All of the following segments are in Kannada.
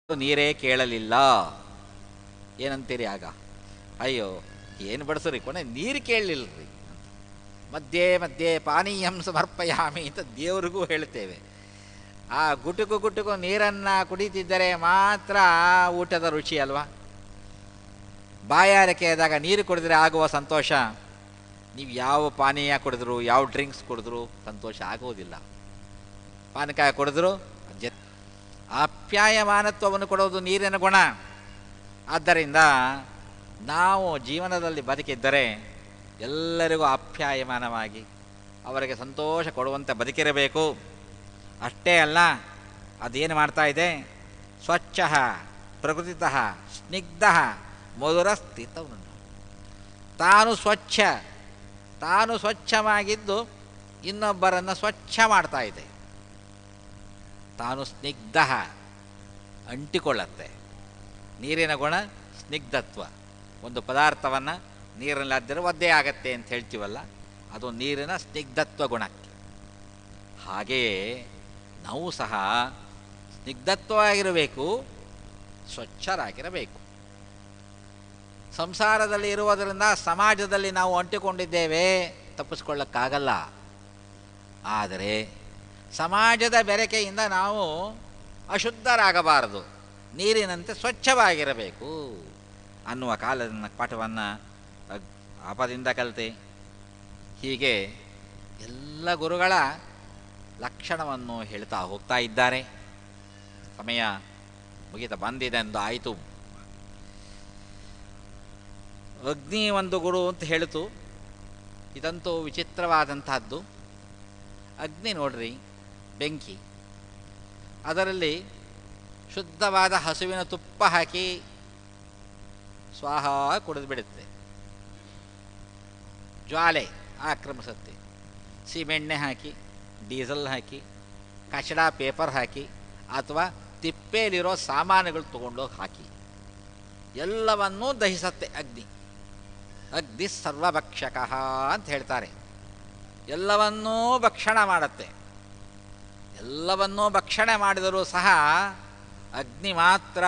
ನೀರೇ ಕೇಳಲಿಲ್ಲ. ಏನಂತೀರಿ ಆಗ? ಅಯ್ಯೋ ಏನು ಬಡಿಸ್ರಿ, ಕೊನೆ ನೀರು ಕೇಳಲಿಲ್ಲರಿ. ಮಧ್ಯೆ ಮಧ್ಯೆ ಪಾನೀಯಂ ಸಮರ್ಪಯಾಮಿ ಅಂತ ದೇವ್ರಿಗೂ ಹೇಳ್ತೇವೆ. ಆ ಗುಟುಕು ಗುಟುಕು ನೀರನ್ನು ಕುಡಿತಿದ್ದರೆ ಮಾತ್ರ ಊಟದ ರುಚಿ ಅಲ್ವಾ. ಬಾಯಾರಿಕೆ ಆದಾಗ ನೀರು ಕುಡಿದ್ರೆ ಆಗುವ ಸಂತೋಷ ನೀವು ಯಾವ ಪಾನೀಯ ಕುಡಿದ್ರು, ಯಾವ ಡ್ರಿಂಕ್ಸ್ ಕುಡಿದ್ರು ಸಂತೋಷ ಆಗೋದಿಲ್ಲ. ಪಾನಕ ಕುಡಿದ್ರು ಆಪ್ಯಾಯಮಾನತ್ವವನ್ನು ಕೊಡೋದು ನೀರಿನ ಗುಣ. ಆದ್ದರಿಂದ ನಾವು ಜೀವನದಲ್ಲಿ ಬದುಕಿದ್ದರೆ ಎಲ್ಲರಿಗೂ ಆಪ್ಯಾಯಮಾನವಾಗಿ ಅವರಿಗೆ ಸಂತೋಷ ಕೊಡುವಂತೆ ಬದುಕಿರಬೇಕು. ಅಷ್ಟೇ ಅಲ್ಲ, ಅದೇನು ಮಾಡ್ತಾ ಇದೆ, ಸ್ವಚ್ಛ ಪ್ರಕೃತಿತಃ ಸ್ನಿಗ್ಧ ಮಧುರ ಸ್ಥಿತವನ್ನು. ತಾನು ಸ್ವಚ್ಛವಾಗಿದ್ದು ಇನ್ನೊಬ್ಬರನ್ನು ಸ್ವಚ್ಛ ಮಾಡ್ತಾ ಇದೆ. ತಾನು ಸ್ನಿಗ್ಧ ಅಂಟಿಕೊಳ್ಳತ್ತೆ. ನೀರಿನ ಗುಣ ಸ್ನಿಗ್ಧತ್ವ. ಒಂದು ಪದಾರ್ಥವನ್ನು ನೀರಿನಲ್ಲಿ ಅದ್ದರೆ ಒದ್ದೆ ಆಗತ್ತೆ ಅಂತ ಹೇಳ್ತೀವಲ್ಲ, ಅದು ನೀರಿನ ಸ್ನಿಗ್ಧತ್ವ ಗುಣಕ್ಕೆ. ಹಾಗೆಯೇ ನಾವು ಸಹ ಸ್ನಿಗ್ಧತ್ವವಾಗಿರಬೇಕು, ಸ್ವಚ್ಛರಾಗಿರಬೇಕು. ಸಂಸಾರದಲ್ಲಿ ಇರುವುದರಿಂದ ಸಮಾಜದಲ್ಲಿ ನಾವು ಅಂಟಿಕೊಂಡಿದ್ದೇವೆ, ತಪ್ಪಿಸ್ಕೊಳ್ಳೋಕ್ಕಾಗಲ್ಲ. ಆದರೆ ಸಮಾಜದ ಬೆರಕೆಯಿಂದ ನಾವು ಅಶುದ್ಧರಾಗಬಾರದು, ನೀರಿನಂತೆ ಸ್ವಚ್ಛವಾಗಿರಬೇಕು ಅನ್ನುವ ಕಾಲದ ಪಾಠವನ್ನು ಆಪದಿಂದ ಕಲಿತೆ. ಹೀಗೆ ಎಲ್ಲ ಗುರುಗಳ ಲಕ್ಷಣವನ್ನು ಹೇಳ್ತಾ ಹೋಗ್ತಾ ಇದ್ದಾರೆ. ಸಮಯ ಮುಗಿತ ಬಂದಿದೆ ಎಂದು ಆಯಿತು. ಅಗ್ನಿ ಒಂದು ಗುರು ಅಂತ ಹೇಳಿತು. ಇದಂತೂ ವಿಚಿತ್ರವಾದಂತಹದ್ದು. ಅಗ್ನಿ ನೋಡ್ರಿ, ಬೆಂಕಿ, ಅದರಲ್ಲಿ ಶುದ್ಧವಾದ ಹಸುವಿನ ತುಪ್ಪ ಹಾಕಿ ಸ್ವಾಹ ಕುಡಿದು ಬಿಡುತ್ತೆ, ಜ್ವಾಲೆ ಆಕ್ರಮಿಸುತ್ತೆ. ಸೀಮೆಣ್ಣೆ ಹಾಕಿ, ಡೀಸೆಲ್ ಹಾಕಿ, ಕಚಡ ಪೇಪರ್ ಹಾಕಿ, ಅಥವಾ ತಿಪ್ಪೆಯಲ್ಲಿರೋ ಸಾಮಾನುಗಳು ತಗೊಂಡೋಗಿ ಹಾಕಿ ಎಲ್ಲವನ್ನೂ ದಹಿಸತ್ತೆ ಅಗ್ನಿ. ಅಗ್ನಿ ಸರ್ವಭಕ್ಷಕ ಅಂತ ಹೇಳ್ತಾರೆ. ಎಲ್ಲವನ್ನೂ ಭಕ್ಷಣ ಮಾಡುತ್ತೆ. ಎಲ್ಲವನ್ನೂ ಭಕ್ಷಣೆ ಮಾಡಿದರೂ ಸಹ ಅಗ್ನಿ ಮಾತ್ರ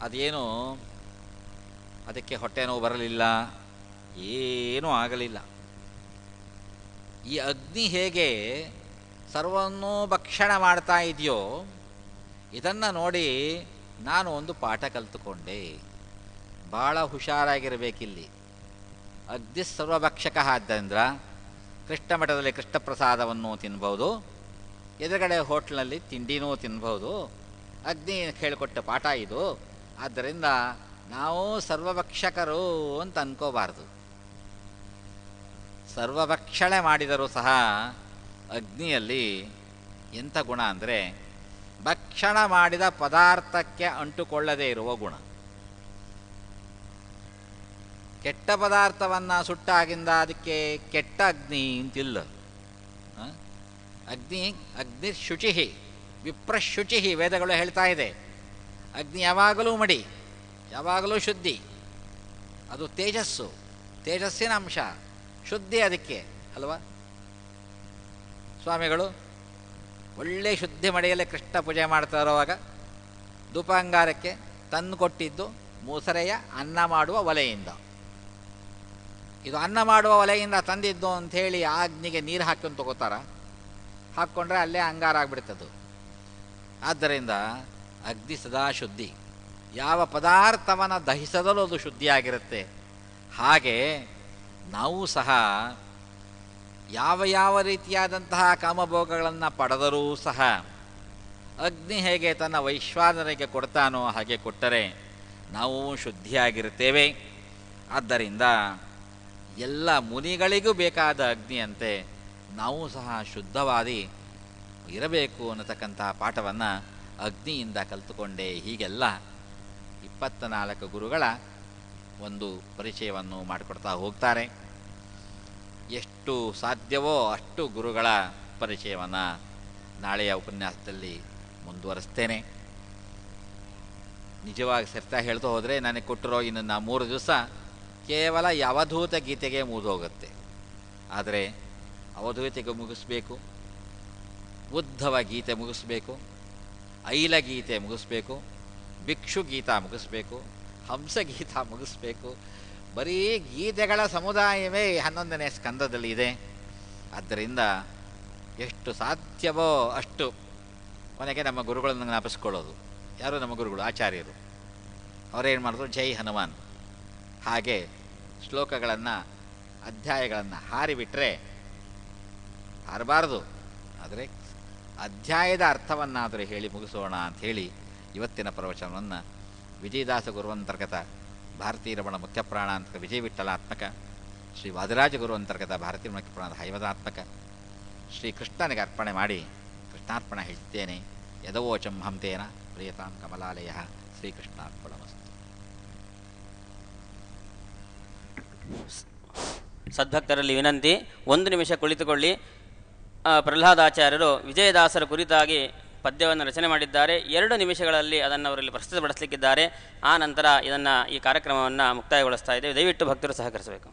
ಅದೇನು ಅದಕ್ಕೆ ಹೊಟ್ಟೆ ನೋವು ಬರಲಿಲ್ಲ, ಏನೂ ಆಗಲಿಲ್ಲ. ಈ ಅಗ್ನಿ ಹೇಗೆ ಸರ್ವನ್ನೂ ಭಕ್ಷಣ ಮಾಡ್ತಾ ಇದೆಯೋ, ಇದನ್ನು ನೋಡಿ ನಾನು ಒಂದು ಪಾಠ ಕಲಿತುಕೊಂಡೆ. ಭಾಳ ಹುಷಾರಾಗಿರಬೇಕಿಲ್ಲಿ. ಅಗ್ನಿ ಸರ್ವಭಕ್ಷಕ ಆದ್ದರಿಂದ ಕೃಷ್ಣ ಮಠದಲ್ಲಿ ಕೃಷ್ಣ ಪ್ರಸಾದವನ್ನು ತಿನ್ಬೋದು, ಎದುರುಗಡೆ ಹೋಟ್ಲಲ್ಲಿ ತಿಂಡಿನೂ ತಿನ್ಬೋದು. ಅಗ್ನಿ ಹೇಳಿಕೊಟ್ಟ ಪಾಠ ಇದು. ಆದ್ದರಿಂದ ನಾವು ಸರ್ವಭಕ್ಷಕರು ಅಂತ ಅನ್ಕೋಬಾರ್ದು. ಸರ್ವಭಕ್ಷಣೆ ಮಾಡಿದರೂ ಸಹ ಅಗ್ನಿಯಲ್ಲಿ ಎಂಥ ಗುಣ ಅಂದರೆ, ಭಕ್ಷಣ ಮಾಡಿದ ಪದಾರ್ಥಕ್ಕೆ ಅಂಟುಕೊಳ್ಳದೇ ಇರುವ ಗುಣ. ಕೆಟ್ಟ ಪದಾರ್ಥವನ್ನು ಸುಟ್ಟಾಗಿಂದ ಅದಕ್ಕೆ ಕೆಟ್ಟ ಅಗ್ನಿ ಅಂತಿಲ್ಲ. ಅಗ್ನಿ ಶುಚಿ ವಿಪ್ರಶುಚಿ ವೇದಗಳು ಹೇಳ್ತಾ ಇದೆ. ಅಗ್ನಿ ಯಾವಾಗಲೂ ಮಡಿ, ಯಾವಾಗಲೂ ಶುದ್ಧಿ. ಅದು ತೇಜಸ್ಸಿನ ಅಂಶ, ಶುದ್ಧಿ ಅದಕ್ಕೆ ಅಲ್ವಾ. ಸ್ವಾಮಿಗಳು ಒಳ್ಳೆ ಶುದ್ಧಿ ಮಡಿಯಲ್ಲೇ ಕೃಷ್ಣ ಪೂಜೆ ಮಾಡ್ತಾ ಇರುವಾಗ ಧೂಪಾಂಗಾರಕ್ಕೆ ತಂದು ಕೊಟ್ಟಿದ್ದು ಮೂಸರೆಯ ಅನ್ನ ಮಾಡುವ ಒಲೆಯಿಂದ. ಇದು ಅನ್ನ ಮಾಡುವ ಒಲೆಯಿಂದ ತಂದಿದ್ದು ಅಂಥೇಳಿ ಆ ಅಗ್ನಿಗೆ ನೀರು ಹಾಕೊಂಡು ತಗೋತಾರ? ಹಾಕ್ಕೊಂಡ್ರೆ ಅಲ್ಲೇ ಅಂಗಾರ ಆಗಿಬಿಡ್ತದ್ದು. ಆದ್ದರಿಂದ ಅಗ್ನಿ ಸದಾ ಶುದ್ಧಿ. ಯಾವ ಪದಾರ್ಥವನ್ನು ದಹಿಸದಲ್ಲೂ ಅದು ಶುದ್ಧಿಯಾಗಿರುತ್ತೆ. ಹಾಗೆ ನಾವು ಸಹ ಯಾವ ರೀತಿಯಾದಂತಹ ಕಾಮಭೋಗಗಳನ್ನು ಪಡೆದರೂ ಸಹ ಅಗ್ನಿ ಹೇಗೆ ತನ್ನ ವೈಶ್ವಾನರಿಗೆ ಕೊಡ್ತಾನೋ ಹಾಗೆ ಕೊಟ್ಟರೆ ನಾವು ಶುದ್ಧಿಯಾಗಿರುತ್ತೇವೆ. ಆದ್ದರಿಂದ ಎಲ್ಲ ಮುನಿಗಳಿಗೂ ಬೇಕಾದ ಅಗ್ನಿಯಂತೆ ನಾವು ಸಹ ಶುದ್ಧವಾದಿ ಇರಬೇಕು ಅನ್ನತಕ್ಕಂತಹ ಪಾಠವನ್ನು ಅಗ್ನಿಯಿಂದ ಕಲಿತುಕೊಂಡೆ. ಹೀಗೆಲ್ಲ 24 ಗುರುಗಳ ಒಂದು ಪರಿಚಯವನ್ನು ಮಾಡಿಕೊಡ್ತಾ ಹೋಗ್ತಾರೆ. ಎಷ್ಟು ಸಾಧ್ಯವೋ ಅಷ್ಟು ಗುರುಗಳ ಪರಿಚಯವನ್ನು ನಾಳೆಯ ಉಪನ್ಯಾಸದಲ್ಲಿ ಮುಂದುವರಿಸ್ತೇನೆ. ನಿಜವಾಗಿ ಸರ್ತಾ ಹೇಳ್ತಾ ಹೋದರೆ ನನಗೆ ಕೊಟ್ಟಿರೋ ಇನ್ನು 3 ದಿವಸ ಕೇವಲ ಅವಧೂತ ಗೀತೆಗೆ ಮುಗಿದೋಗುತ್ತೆ. ಆದರೆ ಅವಧೂತಿಗೆ ಮುಗಿಸ್ಬೇಕು, ಉದ್ಧವ ಗೀತೆ ಮುಗಿಸ್ಬೇಕು, ಐಲಗೀತೆ ಮುಗಿಸ್ಬೇಕು, ಭಿಕ್ಷು ಗೀತ ಮುಗಿಸ್ಬೇಕು, ಹಂಸಗೀತ ಮುಗಿಸ್ಬೇಕು. ಬರೀ ಗೀತೆಗಳ ಸಮುದಾಯವೇ 11ನೇ ಸ್ಕಂದದಲ್ಲಿ ಇದೆ. ಆದ್ದರಿಂದ ಎಷ್ಟು ಸಾಧ್ಯವೋ ಅಷ್ಟು ಕೊನೆಗೆ ನಮ್ಮ ಗುರುಗಳನ್ನು ಜ್ಞಾಪಿಸ್ಕೊಳ್ಳೋದು. ಯಾರು ನಮ್ಮ ಗುರುಗಳು? ಆಚಾರ್ಯರು. ಅವರೇನು ಮಾಡಿದ್ರು? ಜೈ ಹನುಮಾನ್. ಹಾಗೆ ಶ್ಲೋಕಗಳನ್ನು, ಅಧ್ಯಾಯಗಳನ್ನು ಹಾರಿಬಿಟ್ರೆ ಹಾರಬಾರದು, ಆದರೆ ಅಧ್ಯಾಯದ ಅರ್ಥವನ್ನಾದರೂ ಹೇಳಿ ಮುಗಿಸೋಣ ಅಂಥೇಳಿ ಇವತ್ತಿನ ಪ್ರವಚನವನ್ನು ವಿಜಯದಾಸ ಗುರುವಂತರ್ಗತ ಭಾರತೀ ರಮಣ ಮುಖ್ಯಪ್ರಾಣಾಂತಕ ವಿಜಯ ವಿಠಲಾತ್ಮಕ, ಶ್ರೀ ವಾದಿರಾಜ ಗುರುವಂತರ್ಗತ ಭಾರತೀಯ ಮುಖ್ಯಪ್ರಾಣದ ಹೈವದಾತ್ಮಕ ಶ್ರೀ ಕೃಷ್ಣನಿಗೆ ಅರ್ಪಣೆ ಮಾಡಿ ಕೃಷ್ಣಾರ್ಪಣ ಹೇಳಿದ್ದೇನೆ. ಯದವೋಚಂ ಹಂತೇನ ಪ್ರಿಯತಾಂ ಕಮಲಾಲಯ. ಶ್ರೀಕೃಷ್ಣಾರ್ಪಣಮಸ್ತು. ಸದ್ಭಕ್ತರಲ್ಲಿ ವಿನಂತಿ, 1 ನಿಮಿಷ ಕುಳಿತುಕೊಳ್ಳಿ. ಪ್ರಹ್ಲಾದಾಚಾರ್ಯರು ವಿಜಯದಾಸರ ಕುರಿತಾಗಿ ಪದ್ಯವನ್ನು ರಚನೆ ಮಾಡಿದ್ದಾರೆ. 2 ನಿಮಿಷಗಳಲ್ಲಿ ಅದನ್ನು ಅವರಲ್ಲಿ ಪ್ರಸ್ತುತಪಡಿಸಲಿಕ್ಕಿದ್ದಾರೆ. ಆ ನಂತರ ಈ ಕಾರ್ಯಕ್ರಮವನ್ನು ಮುಕ್ತಾಯಗೊಳಿಸ್ತಾ ಇದ್ದೇವೆ. ದಯವಿಟ್ಟು ಭಕ್ತರು ಸಹಕರಿಸಬೇಕು.